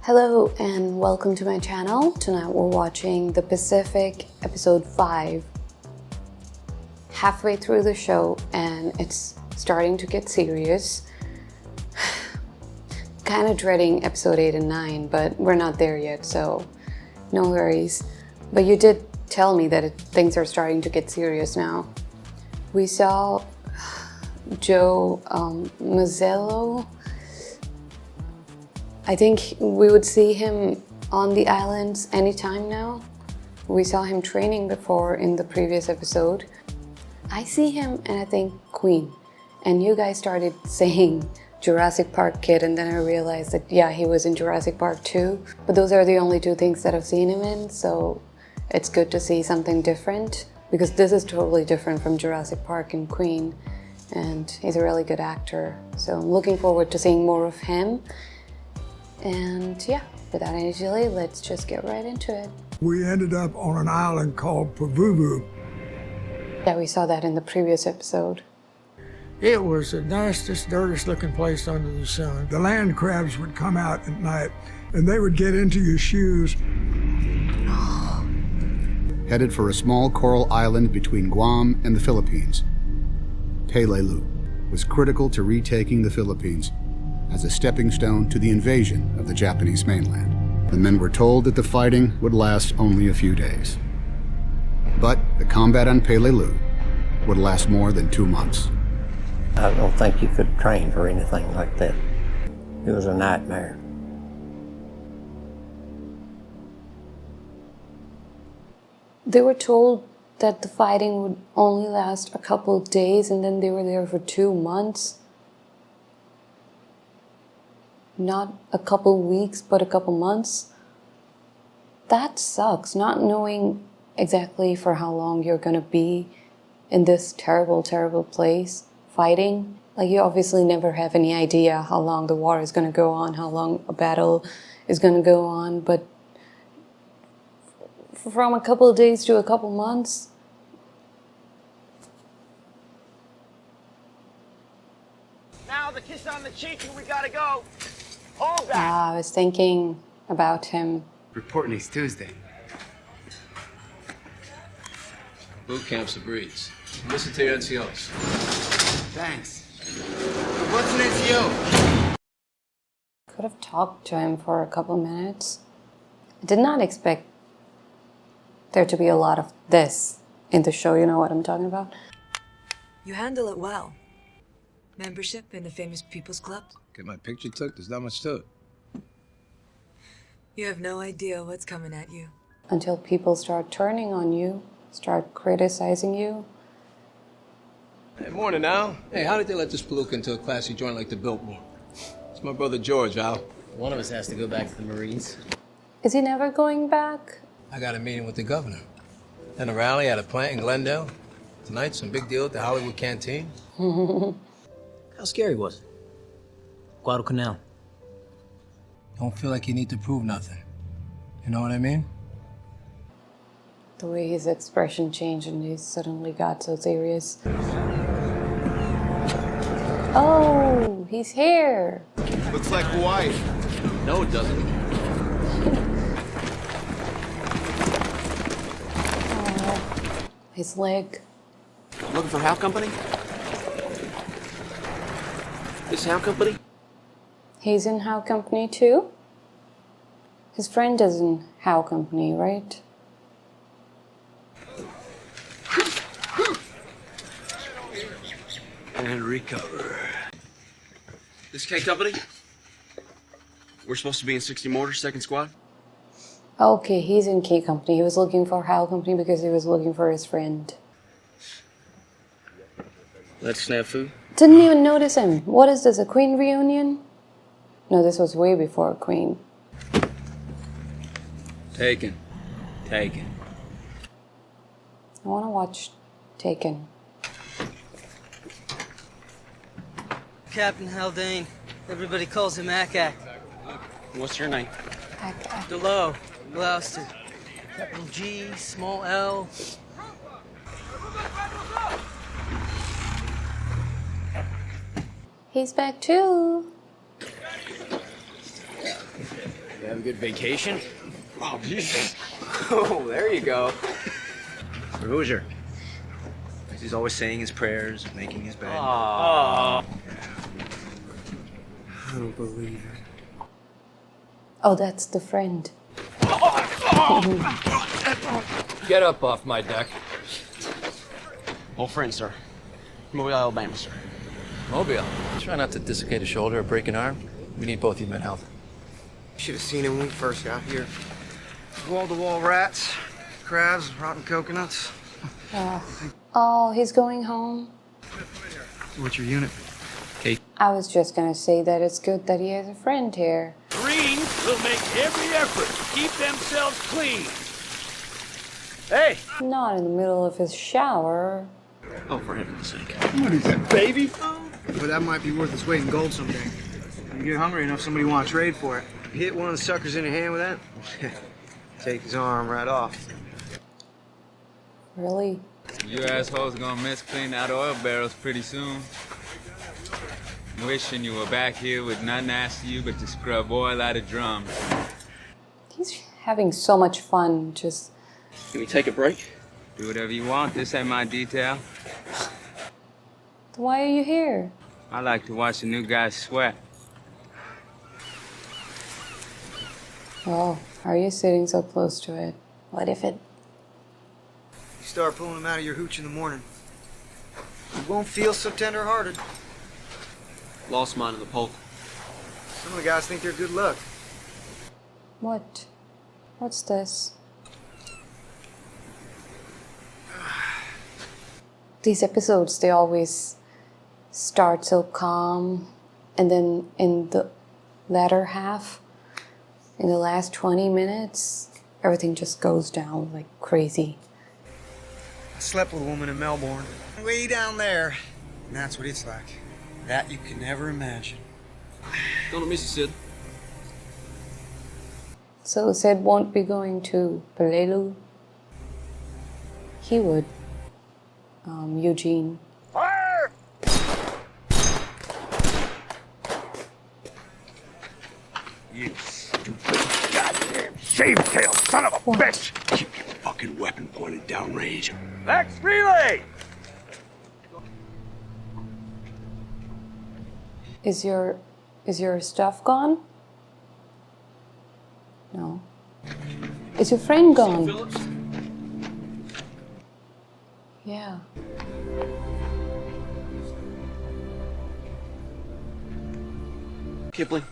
Hello and welcome to my channel. Tonight we're watching The Pacific episode 5. Halfway through the show and it's starting to get serious. Kind of dreading episode 8 and 9, but we're not there yet, so no worries. But you did tell me that things are starting to get serious now. We saw Joe Mazzello. I think we would see him on the islands anytime now. We saw him training before in the previous episode. I see him and I think Queen. And you guys started saying Jurassic Park kid, and then I realized that yeah, he was in Jurassic Park too. But those are the only two things that I've seen him in, so it's good to see something different, because this is totally different from Jurassic Park and Queen, and he's a really good actor. So I'm looking forward to seeing more of him. And yeah, without any delay, let's just get right into it. We ended up on an island called Pavuvu. Yeah, we saw that in the previous episode. It was the nastiest, dirtiest looking place under the sun. The land crabs would come out at night and they would get into your shoes. Headed for a small coral island between Guam and the Philippines, Peleliu was critical to retaking the Philippines as a stepping stone to the invasion of the Japanese mainland. The men were told that the fighting would last only a few days. But the combat on Peleliu would last more than 2 months. I don't think you could train for anything like that. It was a nightmare. They were told that the fighting would only last a couple of days, and then they were there for 2 months. Not a couple weeks, but a couple months. That sucks, not knowing exactly for how long you're gonna be in this terrible, terrible place fighting. Like, you obviously never have any idea how long the war is gonna go on, how long a battle is gonna go on, but from a couple of days to a couple months, now the kiss on the cheek and we gotta go. Hold that. I was thinking about him. Report next Tuesday. Boot camp's a breeze. Listen to your NCOs. Thanks. What's an NCO? Could have talked to him for a couple minutes. I did not expect there to be a lot of this in the show, you know what I'm talking about? You handle it well. Membership in the famous People's Club? Get my picture took, there's not much to it. You have no idea what's coming at you. Until people start turning on you, start criticizing you. Hey, morning, Al. Hey, how did they let this palooka into a classy joint like the Biltmore? It's my brother George, Al. One of us has to go back to the Marines. Is he never going back? I got a meeting with the governor. Then a rally at a plant in Glendale. Tonight, some big deal at the Hollywood Canteen. How scary was it? Guadalcanal. Don't feel like you need to prove nothing. You know what I mean? The way his expression changed and he suddenly got so serious. Oh, he's here. Looks like Hawaii. No, it doesn't. Oh, his leg. Looking for How Company? This How Company? He's in How Company too? His friend is in How Company, right? And recover. This K Company? We're supposed to be in 60 Mortar, 2nd Squad? Okay, he's in K Company. He was looking for How Company because he was looking for his friend. Let's snap food. Didn't even notice him. What is this, a Queen reunion? No, this was way before Queen. Taken. Taken. I want to watch Taken. Captain Haldane. Everybody calls him Akak. What's your name? Delo. Gloucester. Capital G, small L. He's back too. You have a good vacation? Oh, Jesus. Oh, there you go. For Hoosier. He's always saying his prayers, making his bed. Oh. I don't believe it. Oh, that's the friend. Get up off my deck. Old friend, sir. Mobile, Alabama, sir. Mobile. Try not to dislocate a shoulder or break an arm. We need both human health. Should have seen him when we first got here. Wall-to-wall rats, crabs, rotten coconuts. Oh, he's going home. What's your unit? I was just gonna say that it's good that he has a friend here. Marines will make every effort to keep themselves clean. Hey! Not in the middle of his shower. Oh, for heaven's sake. What is that, baby? But that might be worth its weight in gold someday. You get hungry enough, somebody want to trade for it. You hit one of the suckers in the hand with that, take his arm right off. Really? You assholes gonna miss cleaning out oil barrels pretty soon. Wishing you were back here with nothing asked of you but to scrub oil out of drums. He's having so much fun, just... Can we take a break? Do whatever you want. This ain't my detail. Why are you here? I like to watch the new guys sweat. Oh, are you sitting so close to it? What if it... You start pulling them out of your hooch in the morning. You won't feel so tender-hearted. Lost mine in the polk. Some of the guys think they're good luck. What? What's this? These episodes, they always start so calm, and then in the latter half, in the last 20 minutes, everything just goes down like crazy. I slept with a woman in Melbourne. Way down there. And that's what it's like. That you can never imagine. Don't miss you, Sid. So Sid won't be going to Pelelu? He would. Eugene. Fire! You stupid goddamn shave-tail son of a bitch! Keep your fucking weapon pointed downrange. Next relay! Is your stuff gone? No. Is your friend gone? Phillips? Yeah. Kipling.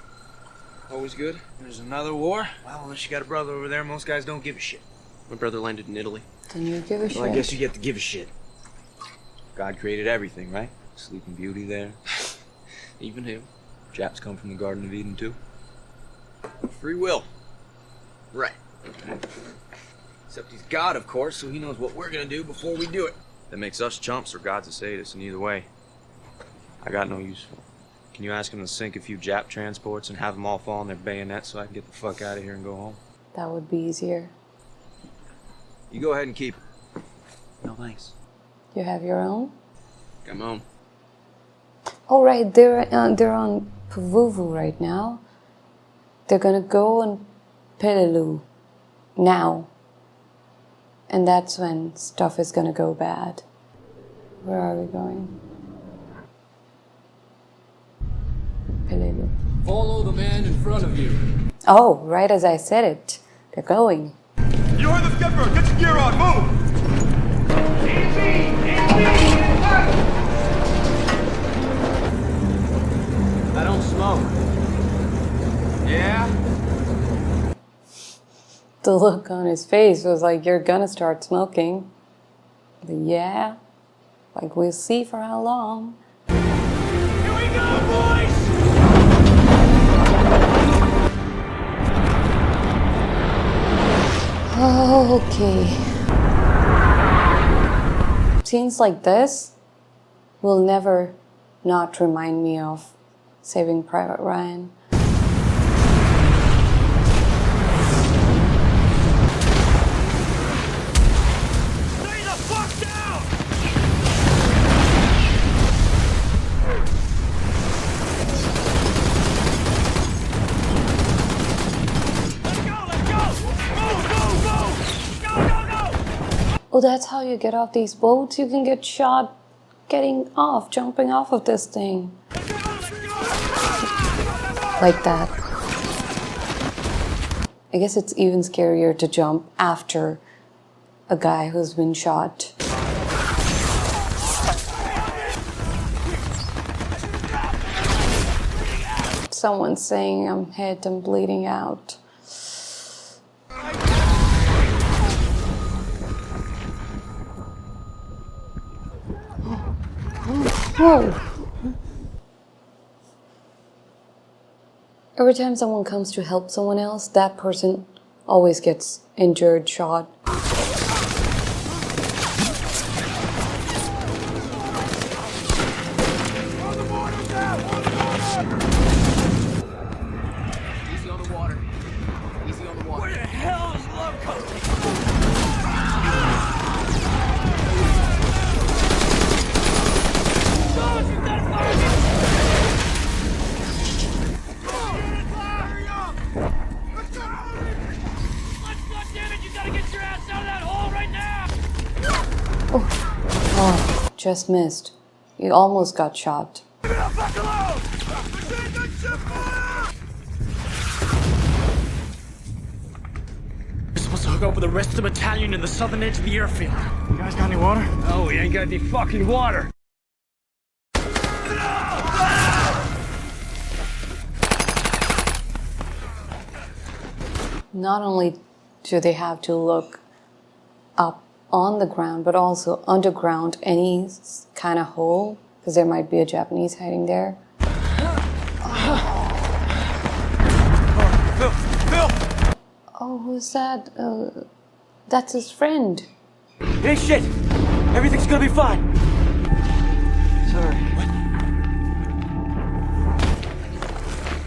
Always good. There's another war? Well, unless you got a brother over there, most guys don't give a shit. My brother landed in Italy. Then you give a shit. Well, I guess you get to give a shit. God created everything, right? Sleeping Beauty there. Even him. Japs come from the Garden of Eden, too. Free will. Right. Except he's God, of course, so he knows what we're gonna do before we do it. That makes us chumps or God's a sadist, and either way, I got no use for it. Can you ask him to sink a few Jap transports and have them all fall on their bayonets so I can get the fuck out of here and go home? That would be easier. You go ahead and keep it. No thanks. You have your own? Got my own. Oh right, they're on Pavuvu right now. They're gonna go on Pelelu now. And that's when stuff is gonna go bad. Where are we going? Pelelu. Follow the man in front of you. Oh, right as I said it. They're going. You heard the skipper! Get your gear on! Move! I don't smoke. Yeah? The look on his face was like, you're gonna start smoking. Yeah. Like, we'll see for how long. Here we go, boys! Okay. Scenes like this will never not remind me of Saving Private Ryan. Stay the fuck down! Oh, that's how you get off these boats? You can get shot getting off, jumping off of this thing. Like that. I guess it's even scarier to jump after a guy who's been shot. Someone's saying I'm hit and bleeding out. Whoa! Every time someone comes to help someone else, that person always gets injured, shot. Easy on the water. Easy on the water. Where the hell is love coming? Oh, just missed. You almost got shot. You're supposed to hook up with the rest of the battalion in the southern edge of the airfield. You guys got any water? No, we ain't got any fucking water. Not only do they have to look up on the ground, but also underground, any kind of hole, because there might be a Japanese hiding there. Phil! Oh, who's that? That's his friend. Hey, shit! Everything's gonna be fine. Sorry. What?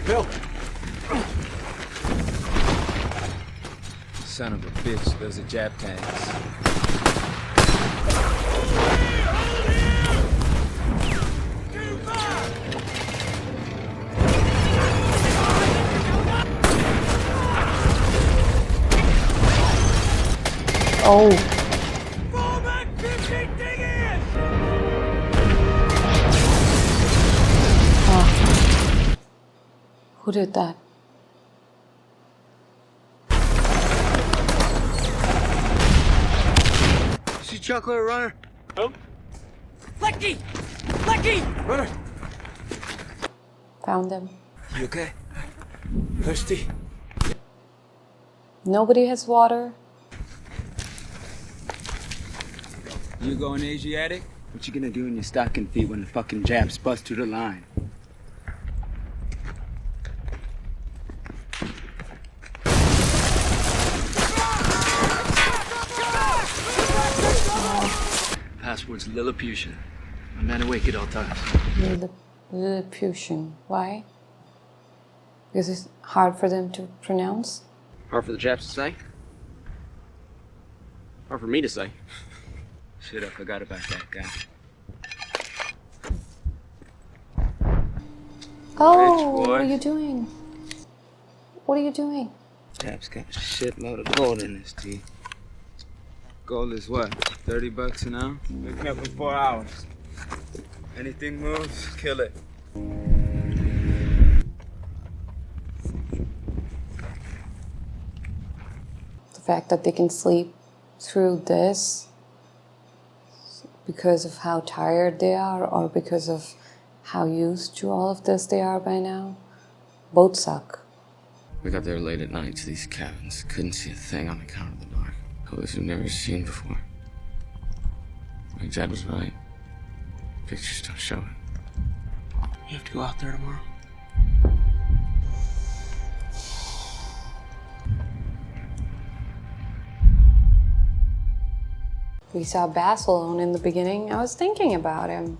Phil! Son of a bitch, those are Jap tanks. Oh. Oh. Who did that? See Chocolate Runner? Oh? Lecky! Lecky! Runner! Found them. You okay? Thirsty? Nobody has water. You going Asiatic? What you gonna do in your stocking feet when the fucking Japs bust through the line? Password's Lilliputian. A man awake at all times. Lilliputian. Why? Because it's hard for them to pronounce. Hard for the Japs to say? Hard for me to say. Shit, I forgot about that guy. Oh, Rich boy. what are you doing? What are you doing? Japs got a shitload of gold in his teeth. Gold is what? $30 an ounce? Wake up in 4 hours. Anything moves, kill it. The fact that they can sleep through this because of how tired they are or because of how used to all of this they are by now, both suck. We got there late at night to these cabins. Couldn't see a thing on account of the dark. Colors we've never seen before. My dad was right. Pictures don't show it. You have to go out there tomorrow? We saw Bass alone in the beginning. I was thinking about him.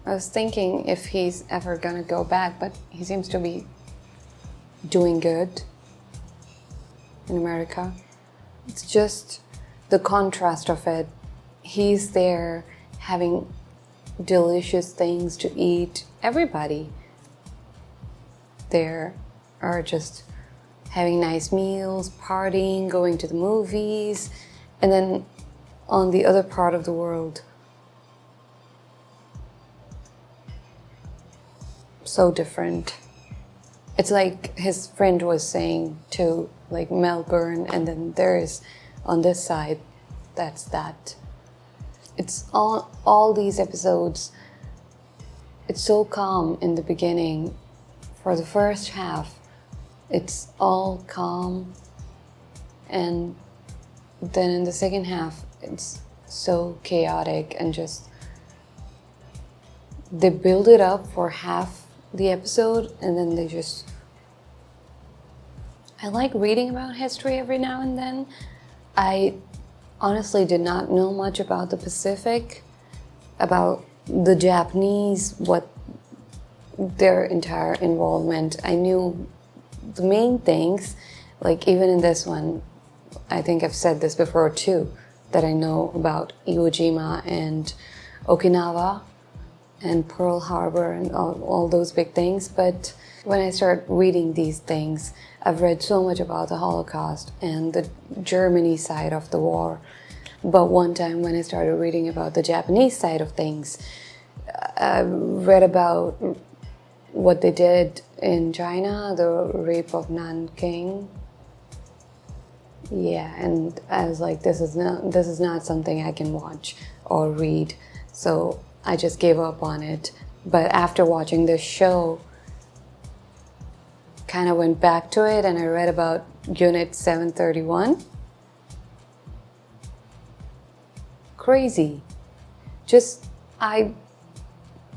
I was thinking if he's ever gonna go back, but he seems to be doing good in America. It's just the contrast of it. He's there having delicious things to eat. Everybody there are just having nice meals, partying, going to the movies, and then on the other part of the world. So different. It's like his friend was saying to like Melbourne, and then there's on this side, that's that. It's all these episodes. It's so calm in the beginning. For the first half, it's all calm, and then in the second half, it's so chaotic and just they build it up for half the episode, and then they just. I like reading about history every now and then. I honestly did not know much about the Pacific, about the Japanese, what their entire involvement. I knew the main things, like even in this one, I think I've said this before too, that I know about Iwo Jima and Okinawa and Pearl Harbor and all those big things. But when I start reading these things, I've read so much about the Holocaust and the Germany side of the war. But one time when I started reading about the Japanese side of things, I read about what they did in China, the rape of Nanking. Yeah, and I was like, this is not something I can watch or read. So I just gave up on it. But after watching this show, kind of went back to it, and I read about Unit 731. Crazy. Just, I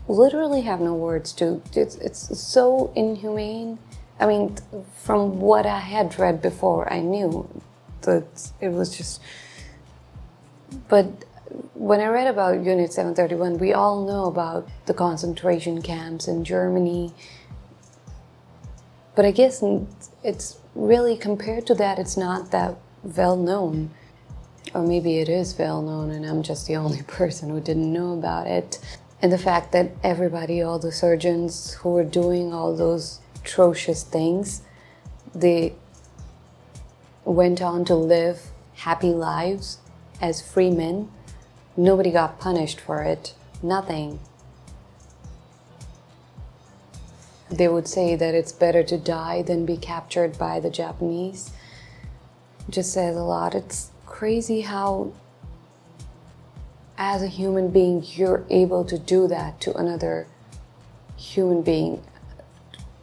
literally have no words to, it's so inhumane. I mean, from what I had read before, I knew that it was just, but when I read about Unit 731, we all know about the concentration camps in Germany. But I guess it's really, compared to that, it's not that well known. Or maybe it is well known and I'm just the only person who didn't know about it. And the fact that everybody, all the surgeons who were doing all those atrocious things, they went on to live happy lives as free men. Nobody got punished for it. Nothing. They would say that it's better to die than be captured by the Japanese. Just says a lot. It's crazy how, as a human being, you're able to do that to another human being,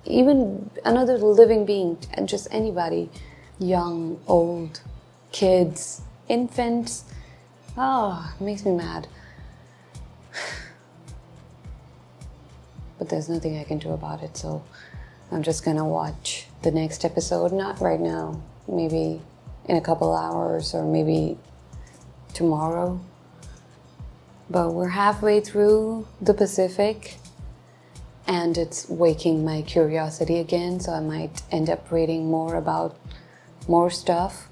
even another living being, and just anybody, young, old, kids, infants. Oh, it makes me mad. But there's nothing I can do about it, so I'm just gonna watch the next episode, not right now, maybe in a couple hours or maybe tomorrow. But we're halfway through the Pacific and it's waking my curiosity again, so I might end up reading more about more stuff.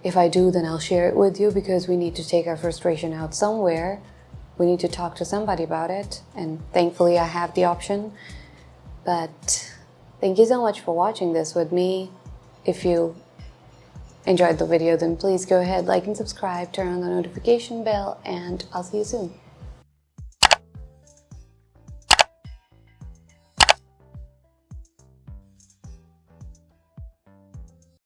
If I do, then I'll share it with you, because we need to take our frustration out somewhere. We need to talk to somebody about it, and thankfully I have the option. But thank you so much for watching this with me. If you enjoyed the video, then please go ahead, like and subscribe, turn on the notification bell, and I'll see you soon.